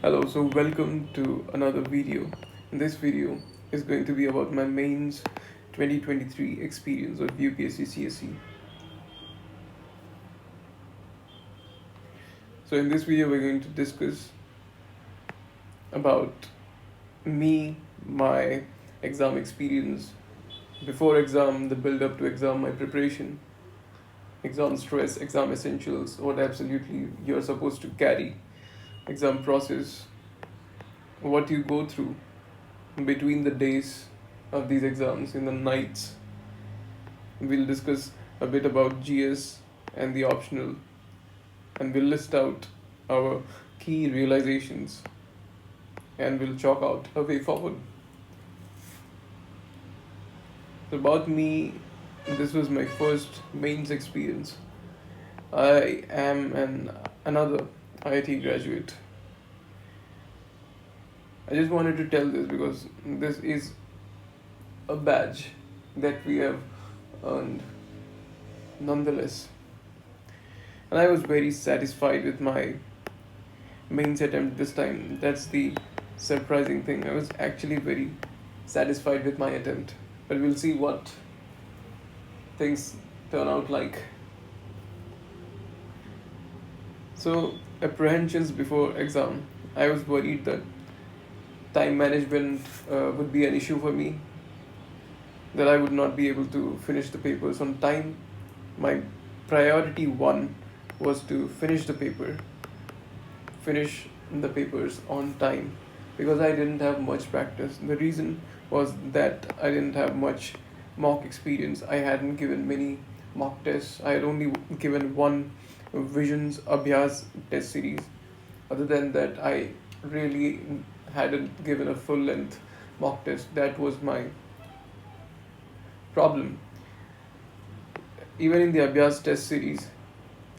Hello, so welcome to another video. In this video is going to be about my mains 2023 experience of UPSC CSE. So in this video we're going to discuss about me, my exam experience, before exam, the build up to exam, my preparation, exam stress, exam essentials, what absolutely you're supposed to carry, exam process, what you go through between the days of these exams in the nights. We'll discuss a bit about GS and the optional, and we'll list out our key realizations and we'll chalk out a way forward. So about me, this was my first mains experience. I am another IIT graduate. I just wanted to tell this because this is a badge that we have earned nonetheless. And I was very satisfied with my mains attempt this time. That's the surprising thing. I was actually very satisfied with my attempt. But we'll see what things turn out like. So, apprehensions before exam. I was worried that time management would be an issue for me, that I would not be able to finish the papers on time. My priority one was to finish the papers on time because I didn't have much practice. The reason was that I didn't have much mock experience. I hadn't given many mock tests. I had only given one Visions Abhyas test series. Other than that, I really hadn't given a full length mock test. That was my problem. Even in the Abhyas test series,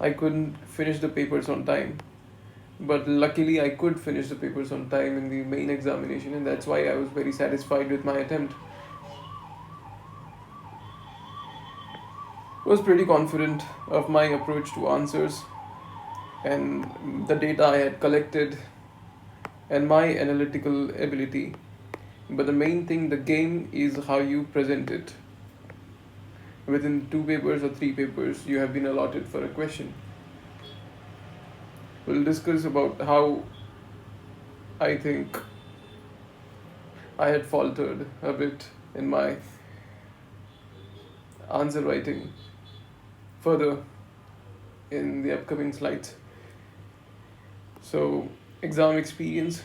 I couldn't finish the papers on time. But luckily, I could finish the papers on time in the main examination, and that's why I was very satisfied with my attempt. I was pretty confident of my approach to answers and the data I had collected and my analytical ability. But the main thing, the game, is how you present it. Within 2 papers or 3 papers, you have been allotted for a question. We'll discuss about how I think I had faltered a bit in my answer writing further in the upcoming slides. So, exam experience.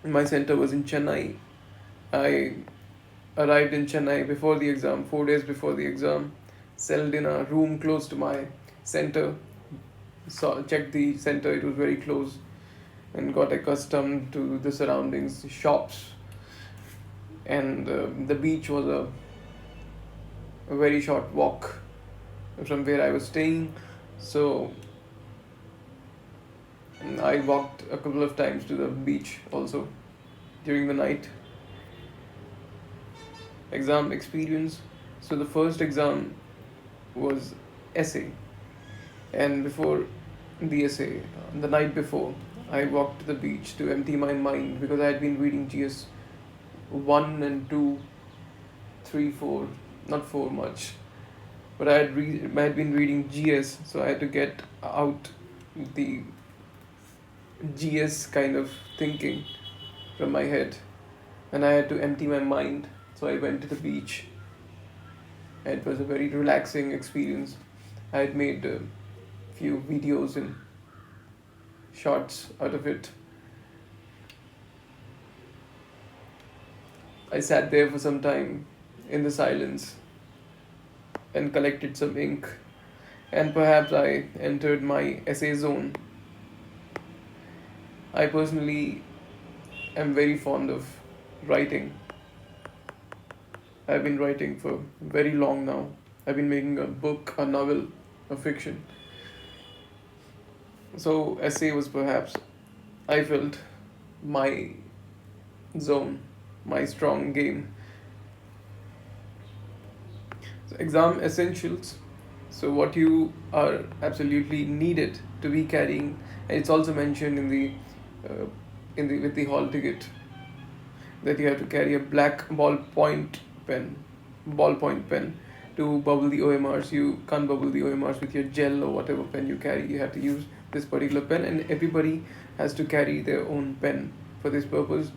My center was in Chennai. I arrived in Chennai before the exam, 4 days before the exam, settled in a room close to my center. Checked the center, it was very close, and got accustomed to the surroundings, the shops, and the beach was a very short walk from where I was staying. So I walked a couple of times to the beach also during the night. Exam experience. So the first exam was essay, and before the essay, the night before, I walked to the beach to empty my mind because I had been reading GS 1 and 2, 3, 4, not 4 much, but I had been reading GS, so I had to get out the GS kind of thinking from my head, and I had to empty my mind. So I went to the beach. It was a very relaxing experience. I had made a few videos and shots out of it. I sat there for some time in the silence and collected some ink, and perhaps I entered my essay zone. I personally am very fond of writing. I've been writing for very long now. I've been making a book, a novel, a fiction. So essay was perhaps, I felt, my zone, my strong game. So exam essentials. So what you are absolutely needed to be carrying, and it's also mentioned in the uh, with the hall ticket that you have to carry a black pen, ballpoint pen to bubble the OMRs. You can't bubble the OMRs with your gel or whatever pen you carry. You have to use this particular pen, and everybody has to carry their own pen for this purpose.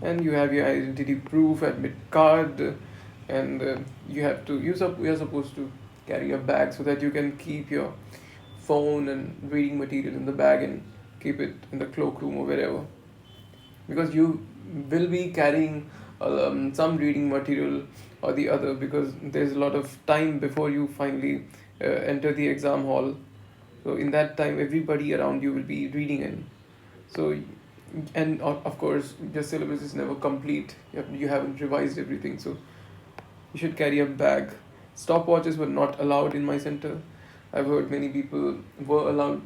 And you have your identity proof, admit card, and we are supposed to carry a bag so that you can keep your phone and reading material in the bag and keep it in the cloakroom or wherever, because you will be carrying some reading material or the other, because there's a lot of time before you finally enter the exam hall. So in that time everybody around you will be reading in. So, and of course your syllabus is never complete. You haven't revised everything, so you should carry a bag. Stopwatches were not allowed in my center. I've heard many people were allowed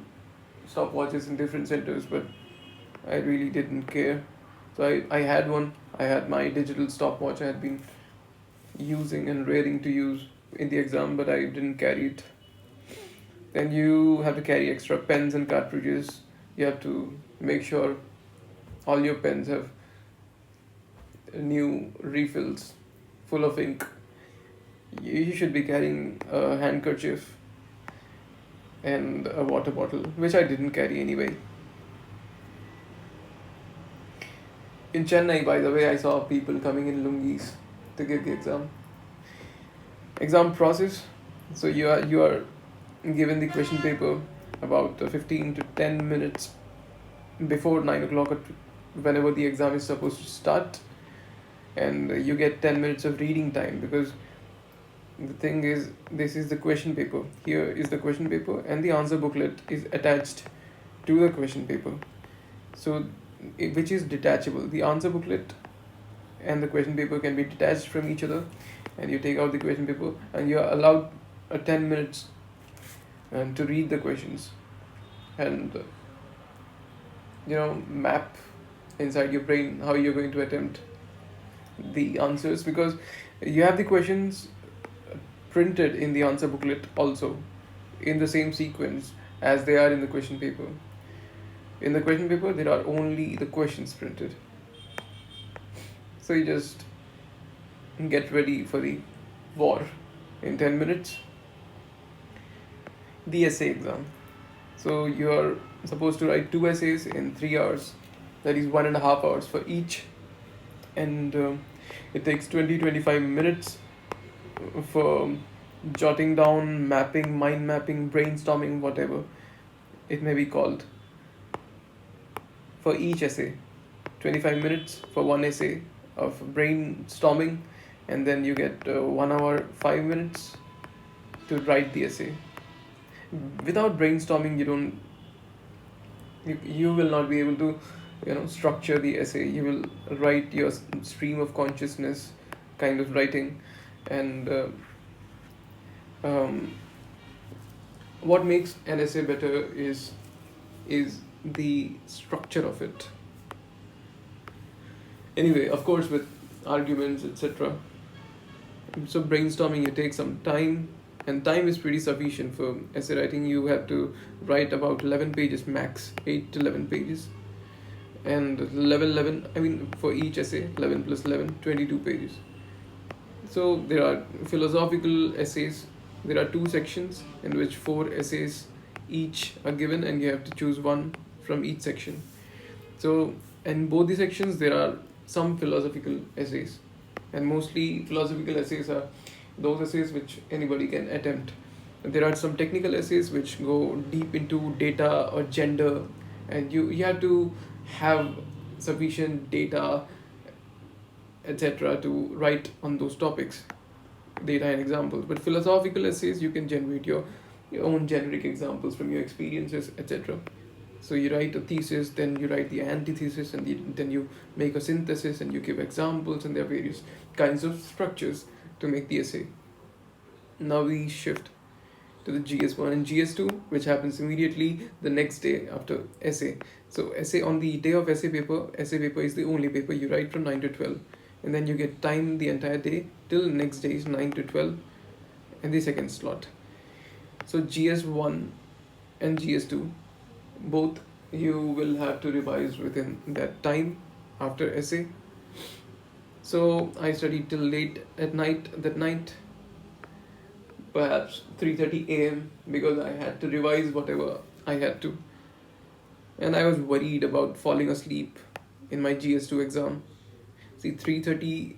stopwatches in different centers, but I really didn't care. So I had one. I had my digital stopwatch I had been using and raring to use in the exam, but I didn't carry it. Then you have to carry extra pens and cartridges. You have to make sure all your pens have new refills full of ink. You should be carrying a handkerchief and a water bottle, which I didn't carry anyway. In Chennai, by the way, I saw people coming in lungis to give the exam. Exam process. So you are given the question paper about 15 to 10 minutes before 9 o'clock, or whenever the exam is supposed to start, and you get 10 minutes of reading time, because the thing is, this is the question paper. Here is the question paper, and the answer booklet is attached to the question paper. So, which is detachable. The answer booklet and the question paper can be detached from each other, and you take out the question paper, and you are allowed 10 minutes to read the questions and map inside your brain how you're going to attempt the answers, because you have the questions printed in the answer booklet also in the same sequence as they are in the question paper. In the question paper there are only the questions printed, so you just get ready for the war in 10 minutes. The essay exam. So you are supposed to write 2 essays in 3 hours, that is 1.5 hours for each, and it takes 20-25 minutes for jotting down, mapping, mind mapping, brainstorming, whatever it may be called, for each essay. 25 minutes for one essay of brainstorming, and then you get 1 hour 5 minutes to write the essay. Without brainstorming, you will not be able to structure the essay. You will write your stream of consciousness kind of writing, and what makes an essay better is the structure of it. Anyway, of course, with arguments, etc. So brainstorming, you take some time, and time is pretty sufficient for essay writing. You have to write about 11 pages max, 8 to 11 pages, and level 11, I mean, for each essay, 11 plus 11, 22 pages. So there are philosophical essays. There are 2 sections in which 4 essays each are given, and you have to choose one from each section. So in both the sections there are some philosophical essays, and mostly philosophical essays are those essays which anybody can attempt. There are some technical essays which go deep into data or gender, and you have to have sufficient data, etc., to write on those topics, data and examples. But philosophical essays, you can generate your own generic examples from your experiences, etc. So you write a thesis, then you write the antithesis, and then you make a synthesis, and you give examples, and there are various kinds of structures to make the essay. Now we shift to the GS1 and GS2, which happens immediately the next day after essay. So essay, on the day of essay paper is the only paper you write from 9 to 12, and then you get time the entire day till next day is 9 to 12 and the second slot. So GS1 and GS2 both you will have to revise within that time after essay. So I studied till late at night that night, perhaps 3:30 a.m. because I had to revise whatever I had to, and I was worried about falling asleep in my GS2 exam. See, 3:30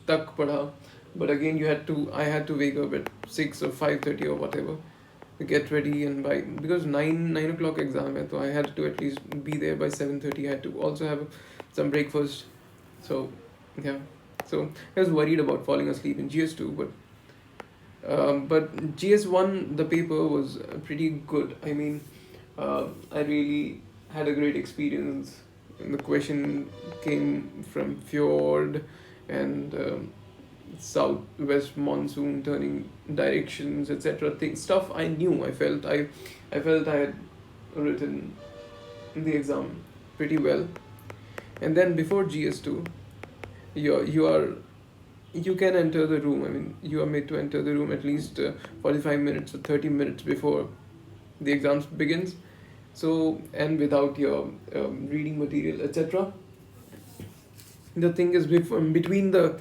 tak padha, but again I had to wake up at 6 or 5:30 or whatever to get ready, and by because 9 o'clock exam hai, so I had to at least be there by 7:30. I had to also have some breakfast. So yeah, so I was worried about falling asleep in GS2, but GS1 the paper was pretty good. I mean, I really had a great experience. And the question came from fjord and southwest monsoon turning directions, etc. Things stuff I knew. I felt I had written the exam pretty well. And then before GS2, you you can enter the room. I mean, you are made to enter the room at least 45 minutes or 30 minutes before the exams begins. So, and without your reading material, etc. The thing is, between the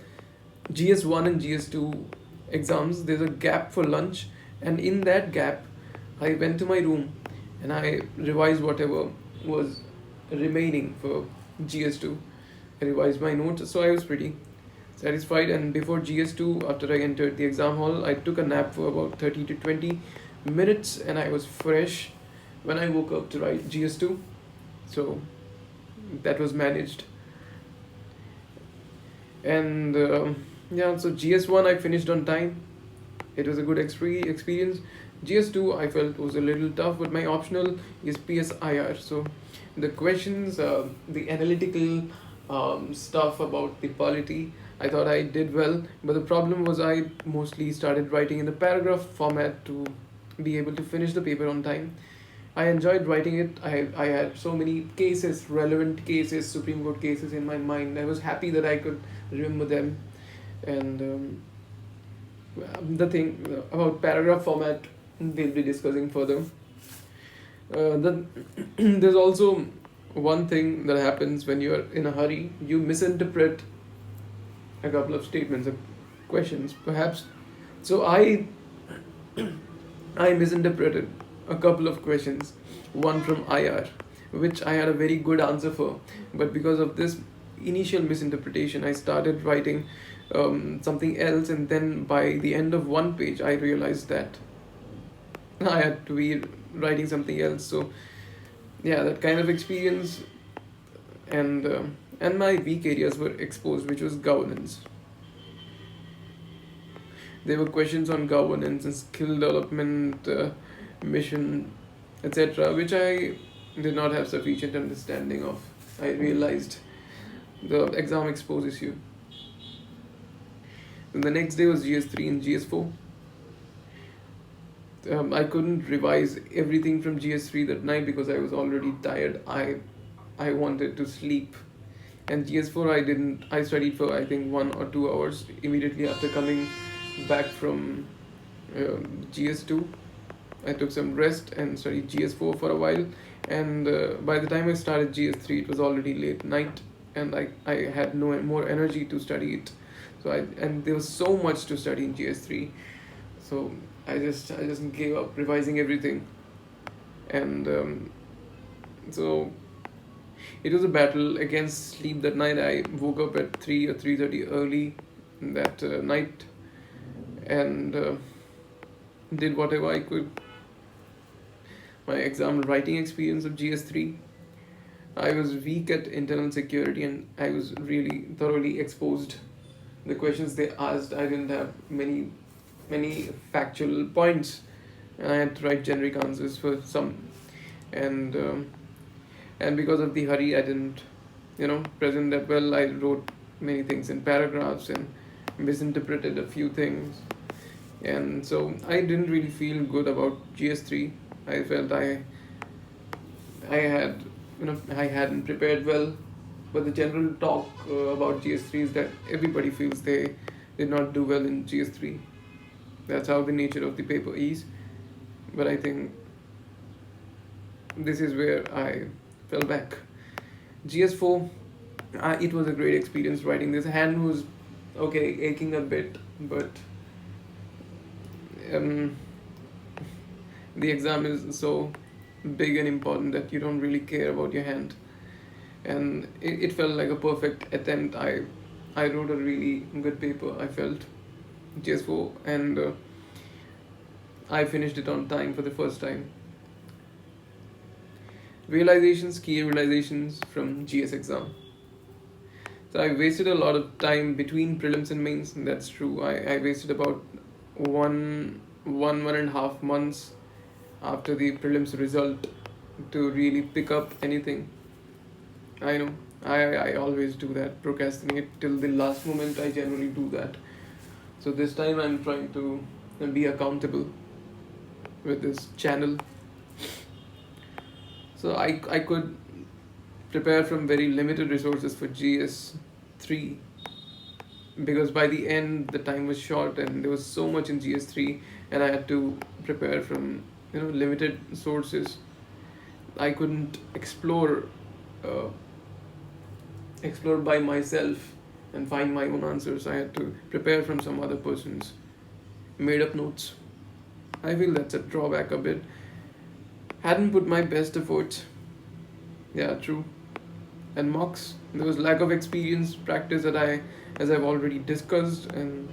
GS1 and GS2 exams, there's a gap for lunch, and in that gap, I went to my room and I revised whatever was remaining for GS2. I revised my notes, so I was pretty satisfied. And before GS2, after I entered the exam hall, I took a nap for about 30 to 20 minutes, and I was fresh when I woke up to write GS2. So that was managed. And yeah, so GS1 I finished on time. It was a good experience. GS2 I felt was a little tough, but my optional is PSIR. So the questions, the analytical stuff about the polity, I thought I did well. But the problem was I mostly started writing in the paragraph format to be able to finish the paper on time. I enjoyed writing it. I had so many cases, relevant cases, Supreme Court cases in my mind. I was happy that I could remember them. And the thing about paragraph format, we'll be discussing further. There's also one thing that happens when you're in a hurry. You misinterpret a couple of statements or questions, perhaps. So I misinterpreted a couple of questions, one from IR, which I had a very good answer for, but because of this initial misinterpretation, I started writing something else, and then by the end of one page, I realized that I had to be writing something else. So yeah, that kind of experience, and my weak areas were exposed, which was governance. There were questions on governance and skill development, mission, etc., which I did not have sufficient understanding of. I realized the exam exposes you. Then the next day was GS3 and GS4. I couldn't revise everything from GS3 that night because I was already tired. I wanted to sleep. And GS4 I didn't. I studied for I think 1 or 2 hours immediately after coming back from GS2. I took some rest and studied GS4 for a while. And by the time I started GS3, it was already late night, and I had no more energy to study it. So and there was so much to study in GS3. So I just gave up revising everything, and so it was a battle against sleep that night. I woke up at 3 or 3:30 early that night, and did whatever I could. My exam writing experience of GS3, I was weak at internal security, and I was really thoroughly exposed. The questions they asked, I didn't have many factual points, and I had to write generic answers for some, and and because of the hurry, I didn't present that well. I wrote many things in paragraphs and misinterpreted a few things, and so I didn't really feel good about GS3. I felt I had I hadn't prepared well, but the general talk about GS3 is that everybody feels they did not do well in GS3. That's how the nature of the paper is. But I think this is where I fell back. GS4, it was a great experience writing this. Hand was okay, aching a bit, but um, the exam is so big and important that you don't really care about your hand. And it felt like a perfect attempt. I wrote a really good paper, I felt, GS4, and I finished it on time for the first time. Key realizations from GS exam. So I wasted a lot of time between prelims and mains. That's true. I wasted about one and a half months after the prelims result to really pick up anything. I know. I always do that. Procrastinate till the last moment. I generally do that. So this time I'm trying to be accountable with this channel. So I could prepare from very limited resources for GS3, because by the end the time was short and there was so much in GS3, and I had to prepare from limited sources. I couldn't uh, explore by myself and find my own answers. I had to prepare from some other person's made up notes. I feel that's a drawback a bit. Hadn't put my best efforts. Yeah, true. And mocks, there was lack of experience, practice that as I've already discussed, and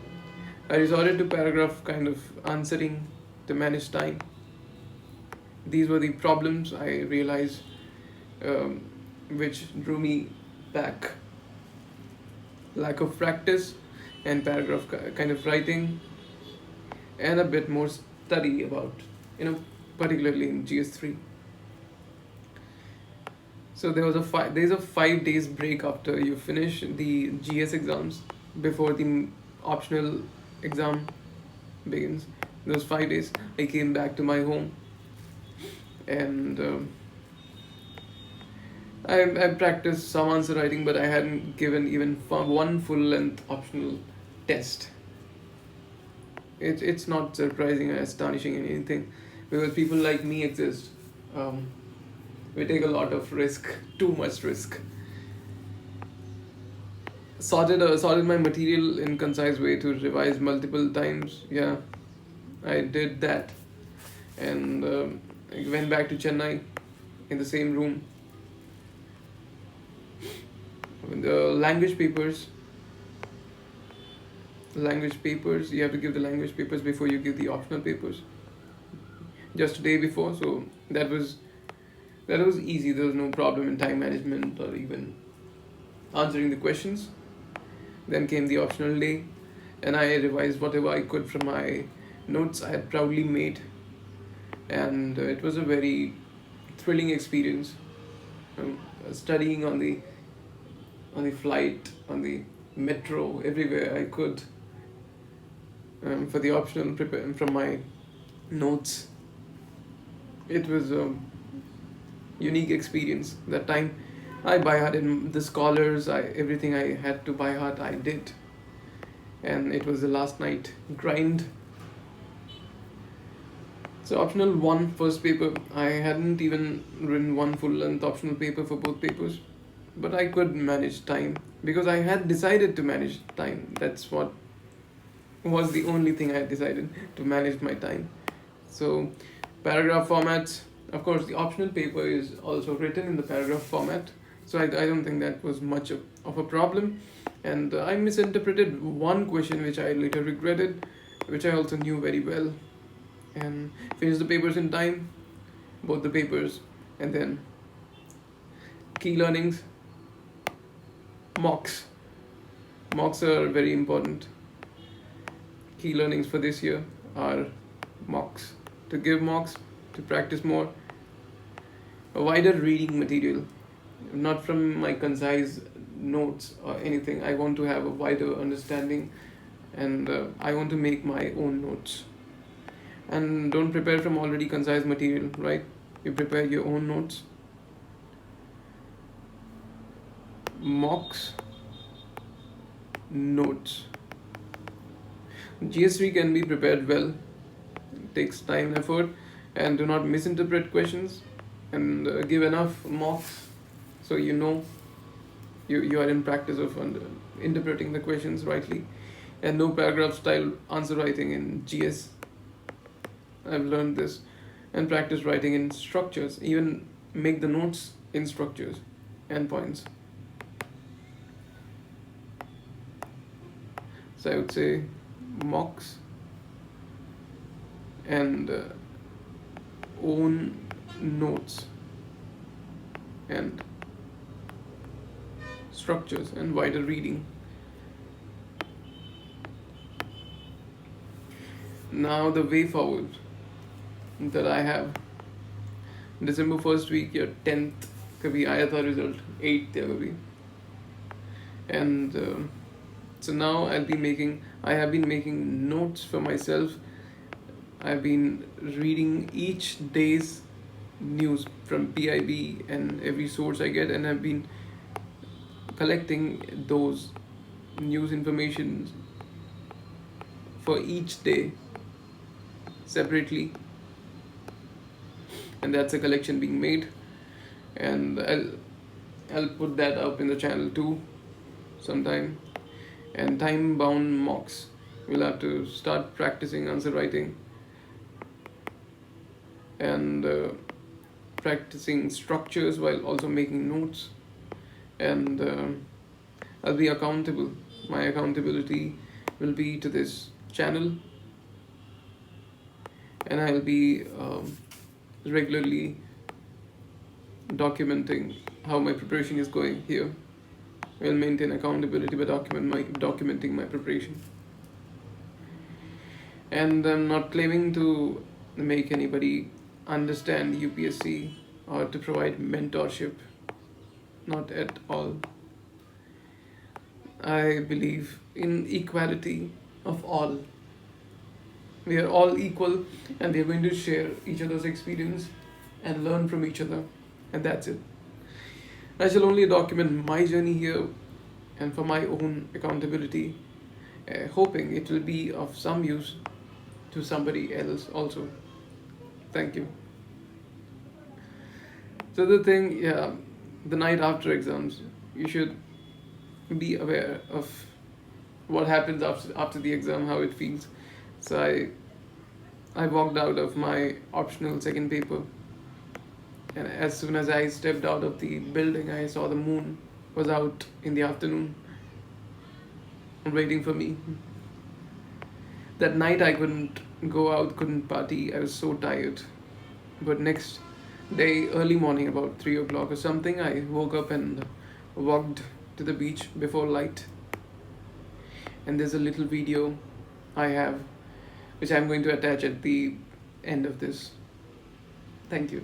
I resorted to paragraph kind of answering to manage time. These were the problems I realized, which drew me back. Lack of practice and paragraph kind of writing, and a bit more study about, particularly in GS3. So there's a 5 days break after you finish the GS exams before the optional exam begins. Those 5 days, I came back to my home, and I practiced some answer writing, but I hadn't given even one full length optional test. It's not surprising or astonishing in anything, because people like me exist. Um, we take a lot of risk, too much risk. Sorted my material in concise way to revise multiple times. Yeah, I did that, and I went back to Chennai in the same room. The language papers, you have to give the language papers before you give the optional papers, just a day before. So that was easy. There was no problem in time management or even answering the questions. Then came the optional day, and I revised whatever I could from my notes I had proudly made, and it was a very thrilling experience. Studying on the flight, on the metro, everywhere I could, for the optional prepare from my notes. It was a unique experience. That time, I by hearted the scholars. Everything I had to by heart, I did, and it was the last night grind. So optional one first paper, I hadn't even written one full length optional paper for both papers, but I could manage time because I had decided to manage time. That's what was the only thing I had decided, to manage my time. So paragraph formats, of course, the optional paper is also written in the paragraph format. So I don't think that was much of a problem. And I misinterpreted one question which I later regretted, which I also knew very well, and finished the papers in time, both the papers. And then key learnings, mocks. Mocks are very important. Key learnings for this year are mocks. To give mocks, to practice more, a wider reading material, not from my concise notes or anything. I want to have a wider understanding, and I want to make my own notes. And don't prepare from already concise material, right? You prepare your own notes. Mocks, notes. GS3 can be prepared well. It takes time and effort, and do not misinterpret questions. and give enough mocks so you are in practice of interpreting the questions rightly, and no paragraph style answer writing in GS. I've learned this, and practice writing in structures, even make the notes in structures and points. So I would say mocks and own notes and structures and wider reading. Now the way forward that I have, December first week या 10th कभी आया था result, 8th या कभी, and so now I have been making notes for myself. I've been reading each day's news from PIB and every source I get, and I've been collecting those news information for each day separately, and that's a collection being made, and I'll put that up in the channel too sometime. And time bound mocks, we'll have to start practicing answer writing and practicing structures while also making notes, and I'll be accountable. My accountability will be to this channel, and I'll be regularly documenting how my preparation is going here. I'll maintain accountability by documenting my preparation. And I'm not claiming to make anybody understand UPSC or to provide mentorship. Not at all. I believe in equality of all. We are all equal, and we are going to share each other's experience and learn from each other, and that's it. I shall only document my journey here and for my own accountability, hoping it will be of some use to somebody else also. Thank you. So the thing, yeah, the night after exams, you should be aware of what happens after the exam, how it feels. So I walked out of my optional second paper, and as soon as I stepped out of the building, I saw the moon was out in the afternoon waiting for me. That night I couldn't go out, couldn't party, I was so tired. But next day, early morning, about 3 o'clock or something, I woke up and walked to the beach before light. And there's a little video I have, which I'm going to attach at the end of this. Thank you.